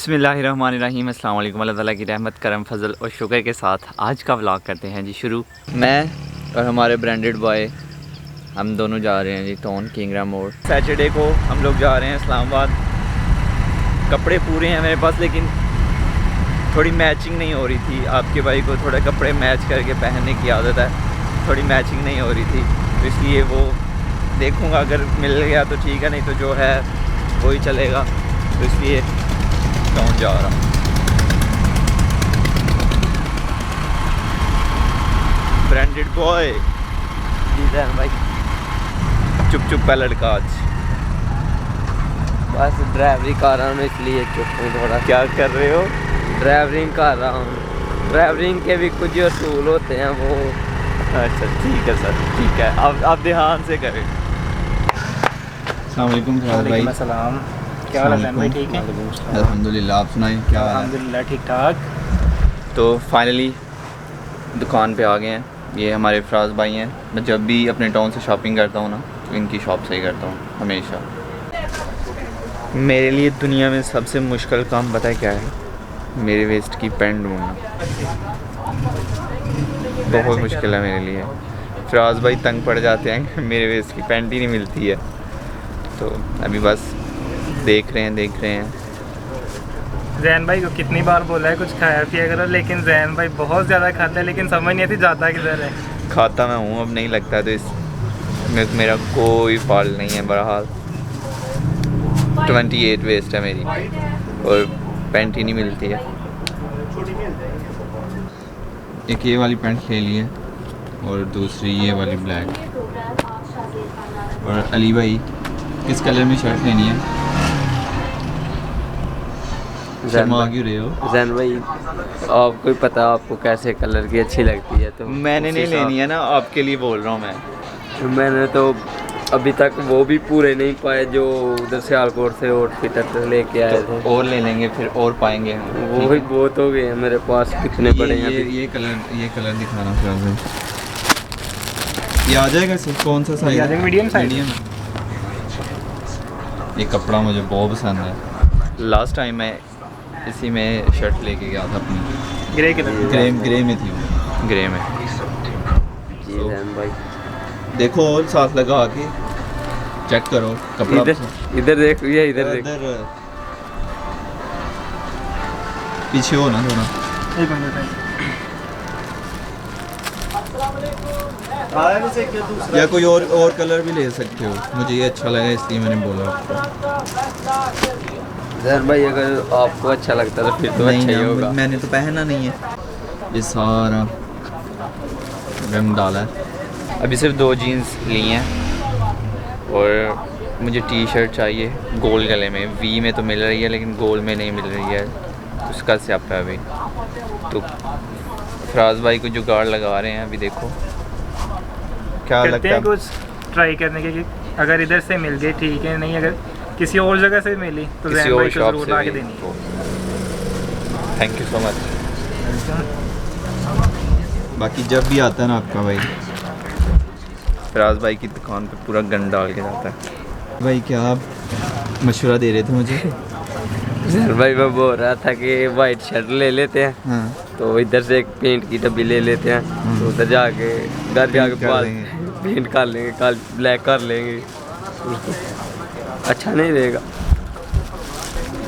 बिस्मिल्लाहिर्रहमानिर्रहीम अस्सलाम वालेकुम। अल्लाह ताला की रहमत करम फजल और शुक्र के साथ आज का व्लॉग करते हैं जी शुरू। मैं और हमारे ब्रांडेड बॉय हम दोनों जा रहे हैं जी टाउन किंगरा मोड़। सैटरडे को हम लोग जा रहे हैं इस्लामाबाद। कपड़े पूरे हैं मेरे पास लेकिन थोड़ी मैचिंग नहीं हो रही थी। आपके भाई को थोड़े कपड़े मैच करके पहनने की आदत है, थोड़ी मैचिंग नहीं हो रही थी तो इसलिए वो देखूँगा, अगर मिल गया तो ठीक है, नहीं तो जो है वही चलेगा। तो इसलिए टाउन जा रहा हूँ। ब्रांडेड बॉय जी भाई, चुप चुप का लड़का आज बस ड्राइवरिंग कर रहा हूँ इसलिए चुप हूँ थोड़ा। क्या कर रहे हो? ड्राइवरिंग कर रहा हूँ। ड्राइवरिंग के भी कुछ असूल होते हैं वो। अच्छा ठीक है सर, ठीक है, आप ध्यान से करें। अस्सलाम वालेकुम भाई। सलाम, क्या हाल है भाई? ठीक है अल्हम्दुलिल्लाह, आप सुनाएं क्या हाल है? अल्हम्दुलिल्लाह ठीक ठाक। तो फाइनली दुकान पे आ गए हैं। ये हमारे फराज भाई हैं। मैं जब भी अपने टाउन से शॉपिंग करता हूँ ना तो इनकी शॉप से ही करता हूँ हमेशा। मेरे लिए दुनिया में सबसे मुश्किल काम पता है क्या है? मेरे वेस्ट की पैंट ढूंढना बहुत मुश्किल है मेरे लिए। फराज भाई तंग पड़ जाते हैं, मेरे वेस्ट की पैंट ही नहीं मिलती है। तो अभी बस देख रहे हैं। जैन भाई को कितनी बार बोला है कुछ खाया पिया करो, लेकिन जैन भाई बहुत ज़्यादा खाता है, लेकिन समझ नहीं आती जाता किधर है। खाता मैं हूँ, अब नहीं लगता तो इस मेरा कोई फॉल्ट नहीं है। बहरहाल 28 वेस्ट है मेरी और पैंट ही नहीं मिलती है। एक ये वाली पैंट ले ली है और दूसरी ये वाली ब्लैक। और अली भाई किस कलर में शर्ट लेनी है? शर्मा क्यों रहे हो? जैन भाई आपको ही पता है आपको कैसे कलर की अच्छी लगती है। तो मैंने नहीं लेनी है ना, आपके लिए बोल रहा हूँ मैं। मैंने तो अभी तक वो भी पूरे नहीं पाए जो उधर से आलकोट से आउटफिट लेके आए थे। और ले लेंगे फिर और पाएंगे हम। वो ही बहुत हो गए हैं मेरे पास, कितने बड़े हैं अभी। ये कलर दिखाना फिर। ये आ जाएगा सिर्फ कौन सा साइज? Medium size. ये कपड़ा मुझे बहुत पसंद है। लास्ट टाइम मैं इसी में शर्ट लेके गया था अपनी, ग्रे कलर, ग्रे में थी वो, ग्रे में। जी जैन भाई देखो और साथ लगा के चेक करो कपड़ा। इधर देख, ये इधर देख। पीछे हो ना थोड़ा। एक मिनट। या कोई और कलर भी ले सकते हो, मुझे ये अच्छा लगा इसलिए मैंने बोला आपको। जैन भाई अगर आपको अच्छा लगता तो फिर तो अच्छा ही होगा। मैंने तो पहना नहीं है। ये सारा रंग डाला है। अभी सिर्फ 2 जीन्स ली हैं और मुझे टी शर्ट चाहिए गोल गले में। वी में तो मिल रही है लेकिन गोल में नहीं मिल रही है, उसका स्यापा है अभी। तो फराज भाई को जुगाड़ लगा रहे हैं अभी, देखो क्या लगता है। कुछ ट्राई करने के कि अगर इधर से मिल गई ठीक है, नहीं अगर किसी और जगह से मिली तो किसी जैन और भाई को शॉप जरूर से ला के भी। देनी है। Thank you so much. बाकी जब भी आता है ना आपका भाई, फराज भाई की दुकान पे पूरा गन डाल के जाता है। भाई क्या आप मशवरा दे रहे थे मुझे? जैन भाई मैं बोल रहा था कि वाइट शर्ट ले लेते हैं। हाँ, तो इधर से एक पेंट की डब्बी ले लेते हैं। तो उधर जाके घर जाके कर बाल लेंगे। पेंट कर लेंगे, कल ब्लैक कर लेंगे। अच्छा नहीं रहेगा।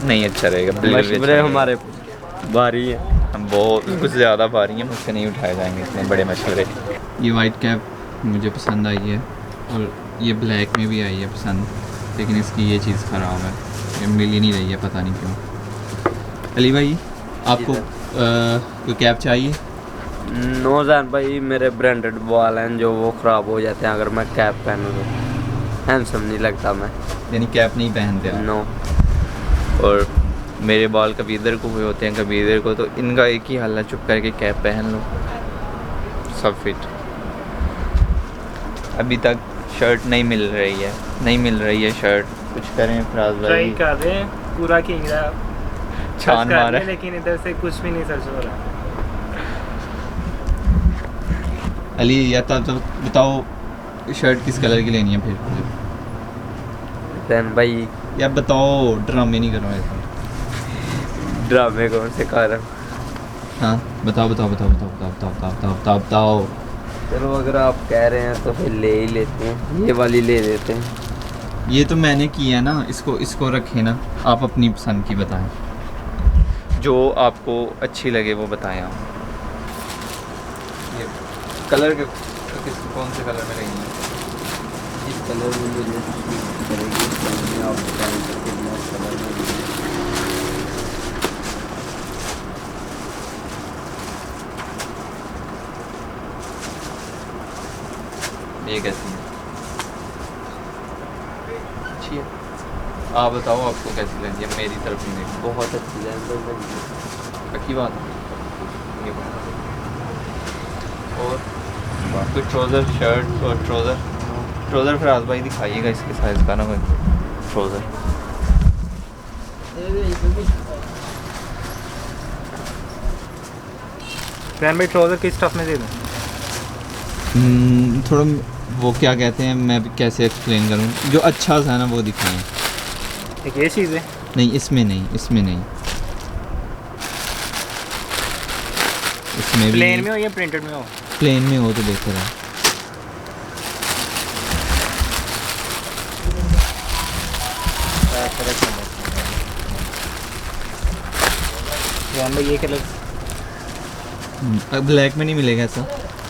नहीं अच्छा रहेगा। मशवरे हमारे भारी हैं। हम बहुत कुछ ज़्यादा भारी हैं, मुझसे नहीं उठाए जाएंगे इतने बड़े मशवरे। ये वाइट कैप मुझे पसंद आई है और ये ब्लैक में भी आई है पसंद, लेकिन इसकी ये चीज़ ख़राब है, ये मिल ही नहीं रही है, पता नहीं क्यों। अली भाई आपको कोई कैप चाहिए? नो जैन भाई मेरे ब्रांडेड बाल हैं जो वो ख़राब हो जाते हैं अगर मैं कैप पहनूँ तो। हैंडसम नहीं लगता मैं। यानी कैप नहीं पहनते आप? नो। और मेरे बाल कभी इधर को हुए होते हैं कभी इधर को, तो इनका एक ही हल है, चुप करके कैप पहन लो, सब फिट। अभी तक शर्ट नहीं मिल रही है शर्ट। कुछ करें फराज ट्राई भाई? कर रहे हैं पूरा किंगरा छान कर मारा रहे हैं, लेकिन इधर से कुछ भी नहीं सर्च हो रहा। अली या तो बताओ शर्ट किस कलर की लेनी है फिर? जैन भाई या बताओ, ड्रामे नहीं करो ऐसे। ड्रामे कौन से कारण? हाँ बताओ बताओ बताओ बताओ बताओ बताओ बताओ बताओ बताओ। चलो अगर आप कह रहे हैं तो फिर ले ही लेते हैं, ये वाली ले लेते हैं। ये तो मैंने किया ना, इसको रखें ना, आप अपनी पसंद की बताएं, जो आपको अच्छी लगे वो बताएं आप। ये कलर के कौन से कलर में रहेंगे? इस कलर में मुझे करेगी, आप बताएं तो कितना कलर में लेंगे। ये कैसी है? अच्छी है। आप बताओ आपको कैसी लगी है? मेरी तरफ नहीं देखो। बहुत अच्छी है अच्छी बात है। ये बात है। और कुछ ट्राउज़र, शर्ट और ट्राउज़र फराज भाई दिखाइएगा इसके साइज़ का ना कोई ट्राउज़र। जैन भाई ट्राउज़र किस स्टफ में दे दूँ? थोड़ा वो क्या कहते हैं, मैं भी कैसे एक्सप्लेन करूँ, जो अच्छा सा है ना वो दिखाएं। एक ये चीज़ है। नहीं इसमें नहीं, इसमें भी प्लेन में हो या प्रिंटेड में हो? प्लेन में हो तो बेहतर है। जैन भाई ये कलर ब्लैक में नहीं मिलेगा ऐसा?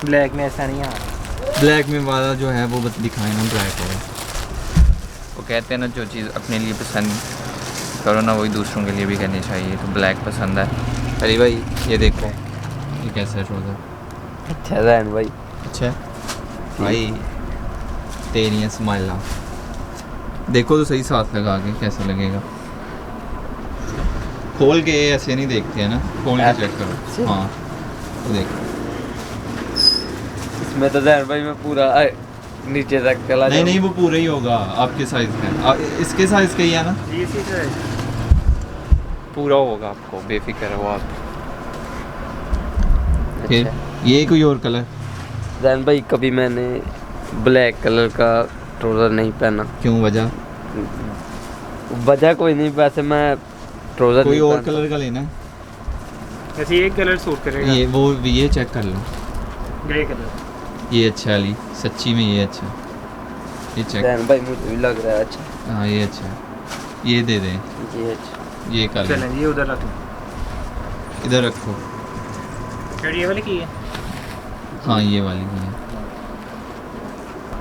ब्लैक में ऐसा नहीं है। ब्लैक में वाला जो है वो दिखाएं ना, ब्लैक वाला। वो कहते हैं ना जो चीज़ अपने लिए पसंद करो ना वही दूसरों के लिए भी करनी चाहिए। तो ब्लैक पसंद है अली भाई, ये देखो ये कैसा है ट्राउज़र? अच्छा जैन भाई, अच्छा है भाई, तेरी स्माइल देखो तो सही, साथ लगा के कैसा लगेगा। खोल के ऐसे नहीं देखते हैं ना, खोल के चेक करो। हाँ वो देखो, इसमें तो जैन भाई मैं पूरा नीचे तक चला नहीं नहीं वो पूरा ही होगा आपके साइज़ का, इसके साइज़ का ही है ना, ये चीज़ है। पूरा होगा आपको, बेफिक्र हो आप। फिर अच्छा। ये कोई और कलर? जैन भाई कभी मैंने ब्लैक कलर का ट्राउज़र नहीं पहना। क्यों, वजह? वजह कोई नहीं, वैसे मैं ट्राउज़र कोई नहीं और पहनता। कलर का लेना है? वैसे ये कलर सूट करेगा। ये चेक कर लो, ग्रे कलर। ये अच्छा है अली, सच्ची में ये अच्छा है, ये चेक। जैन भाई मुझे भी लग रहा है अच्छा। हाँ ये अच्छा है, ये दे दें, ये अच्छा। ये कर लें। चलें ये उधर रख लो। इधर रखो। ये वाली की है? हाँ ये वाली भी है।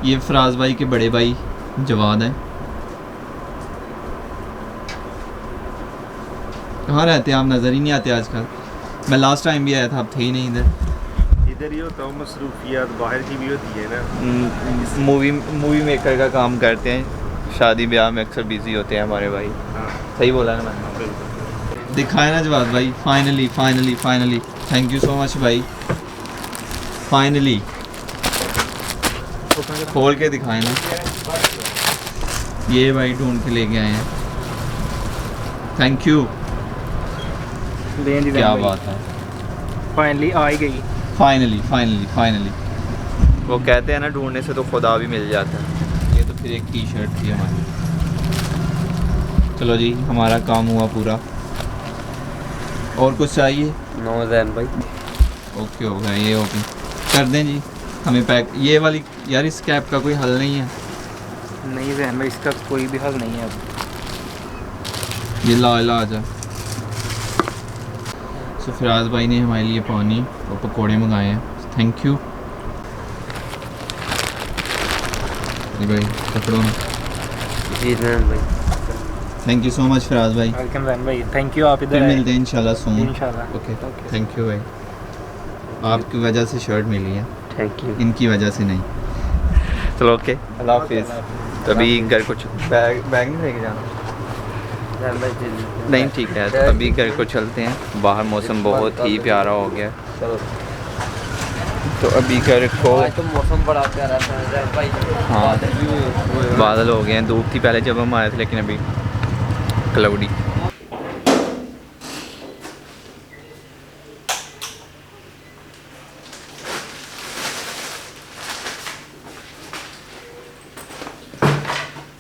ये फराज भाई के बड़े भाई जवाद है। कहाँ रहते हैं आप? नज़र ही नहीं आते आजकल। मैं लास्ट टाइम भी आया था, आप थे ही नहीं इधर। इधर ही होता हूँ, मसरूफियात बाहर की भी होती है ना। मूवी मेकर का काम करते हैं, शादी ब्याह में अक्सर बिजी होते हैं हमारे भाई। हाँ सही बोला ना मैंने? दिखाए ना जवाब भाई, finally thank you so much भाई, फाइनली खोल के दिखाए ना। ये भाई ढूंढ के लेके आए हैं, थैंक यू। क्या बात है, फाइनली आ ही गई। फाइनली वो कहते हैं ना ढूंढने से तो खुदा भी मिल जाता है। ये तो फिर एक टी शर्ट थी हमारी। चलो जी हमारा काम हुआ पूरा, और कुछ चाहिए? नो जैन भाई। ओके हो गया, ये ओके कर दें जी हमें पैक। ये वाली यार इस कैप का कोई हल नहीं है? नहीं जैन भाई इसका कोई भी हल नहीं है अब। ये ला आ जा। सो फिराज भाई ने हमारे लिए पानी और पकोड़े मंगाए हैं, थैंक यू। ये भाई पकड़ो ना। जी जैन भाई, thank you so much Firaz भाई, वेलकम जैन भाई, थैंक यू। आप फिर इधर मिलते हैं इंशाल्लाह सून। इंशाल्लाह। ओके थैंक यू भाई, आपकी वजह से शर्ट मिली है, थैंक यू। इनकी वजह से नहीं। चलो ओके, अल्लाह हाफिज़। तो अभी घर को बैग नहीं लेके जाना? जैन भाई नहीं ठीक है, तो अभी घर को चलते हैं, बाहर मौसम बहुत ही प्यारा हो गया। चलो। तो अभी घर को, आज तो मौसम बड़ा प्यारा था जैन भाई। हाँ बादल भी हुए हैं। बादल हो गए हैं, धूप थी पहले जब हम आए थे, लेकिन अभी क्लाउडी।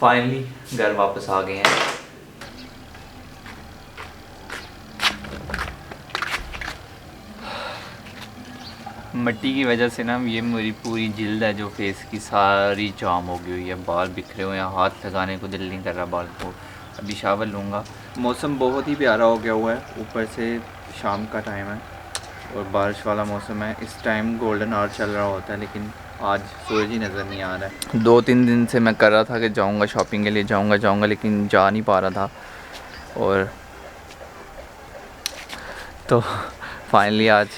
फाइनली घर वापस आ गए हैं। मिट्टी की वजह से ना ये मेरी पूरी जिल्द है जो फेस की सारी जाम हो गई हुई है, बाल बिखरे हुए हैं, हाथ लगाने को दिल नहीं कर रहा बाल को। अभी शावर लूँगा। मौसम बहुत ही प्यारा हो गया हुआ है, ऊपर से शाम का टाइम है और बारिश वाला मौसम है। इस टाइम गोल्डन आवर चल रहा होता है लेकिन आज सूरज ही नज़र नहीं आ रहा है। 2-3 दिन से मैं कर रहा था कि जाऊँगा शॉपिंग के लिए, जाऊँगा लेकिन जा नहीं पा रहा था। और तो फाइनली आज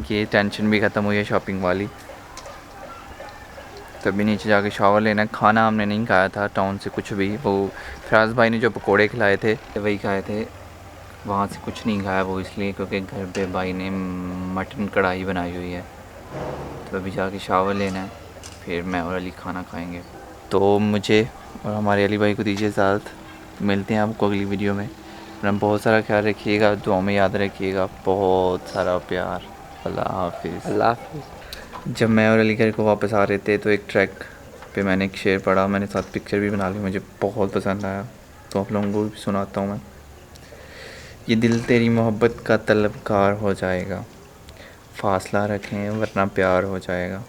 ये टेंशन भी ख़त्म हुई है शॉपिंग वाली। तभी नीचे जाके शावर लेना है। खाना हमने नहीं खाया था टाउन से कुछ भी, वो फराज भाई ने जो पकोड़े खिलाए थे वही खाए थे, वहाँ से कुछ नहीं खाया वो इसलिए क्योंकि घर पे भाई ने मटन कढ़ाई बनाई हुई है। तो अभी जाके शावर लेना है, फिर मैं और अली खाना खाएंगे। तो मुझे और हमारे अली भाई को दीजिए इजाज़त, मिलते हैं आपको अगली वीडियो में। अपना बहुत सारा ख्याल रखिएगा, दुआ में याद रखिएगा, बहुत सारा प्यार। अल्लाह हाफिज़। अल्लाह हाफिज़। जब मैं और अली घर को वापस आ रहे थे तो एक ट्रैक पे मैंने एक शेर पढ़ा, मैंने साथ पिक्चर भी बना ली, मुझे बहुत पसंद आया, तो आप लोगों को भी सुनाता हूँ मैं। ये दिल तेरी मोहब्बत का तलबगार हो जाएगा, फासला रखें वरना प्यार हो जाएगा।